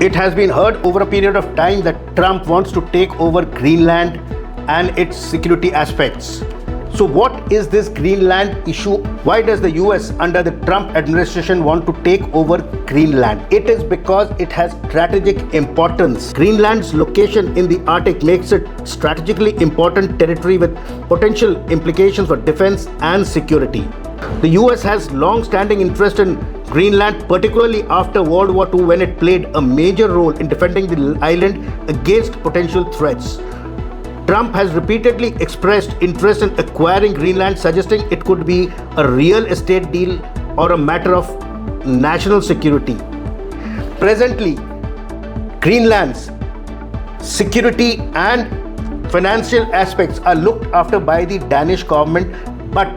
It has been heard over a period of time that Trump wants to take over Greenland and its security aspects. So what is this Greenland issue? Why does the US under the Trump administration want to take over Greenland? It is because it has strategic importance. Greenland's location in the Arctic makes it strategically important territory with potential implications for defense and security. The US has long-standing interest in Greenland, particularly after World War II, when it played a major role in defending the island against potential threats. Trump has repeatedly expressed interest in acquiring Greenland, suggesting it could be a real estate deal or a matter of national security. Presently, Greenland's security and financial aspects are looked after by the Danish government, but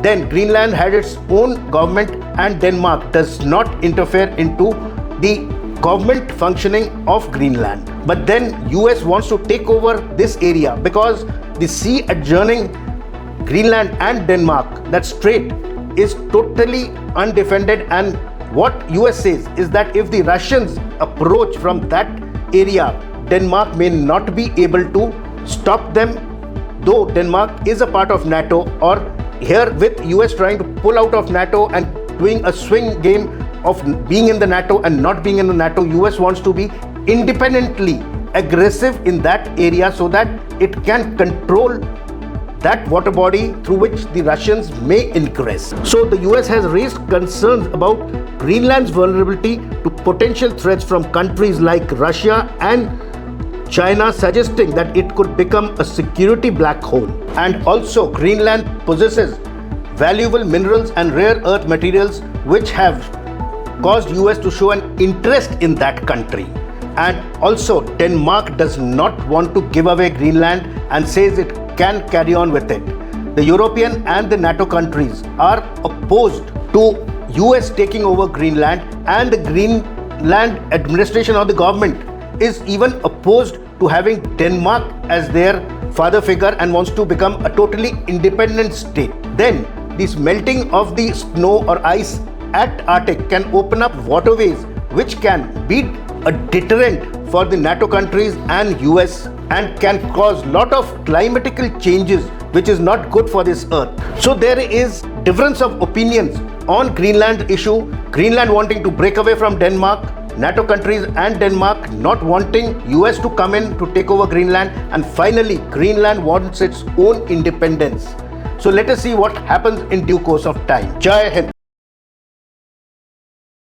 then Greenland had its own government and Denmark does not interfere into the government functioning of Greenland. But then US wants to take over this area because the sea adjoining Greenland and Denmark, that strait, is totally undefended, and what US says is that if the Russians approach from that area, Denmark may not be able to stop them, though Denmark is a part of NATO. Or here with US trying to pull out of NATO and doing a swing game of being in the NATO and not being in the NATO, US wants to be independently aggressive in that area so that it can control that water body through which the Russians may ingress. So the US has raised concerns about Greenland's vulnerability to potential threats from countries like Russia and China, suggesting that it could become a security black hole. And also, Greenland possesses valuable minerals and rare earth materials which have caused US to show an interest in that country. And also, Denmark does not want to give away Greenland and says it can carry on with it. The European and the NATO countries are opposed to US taking over Greenland, and the Greenland administration or the government is even opposed to having Denmark as their father figure and wants to become a totally independent state. Then this melting of the snow or ice at Arctic can open up waterways which can be a deterrent for the NATO countries and US, and can cause lot of climatical changes which is not good for this earth. So there is difference of opinions on Greenland issue. Greenland wanting to break away from Denmark, NATO countries and Denmark not wanting US to come in to take over Greenland, and finally Greenland wants its own independence. So let us see what happens in due course of time. Jai Hind.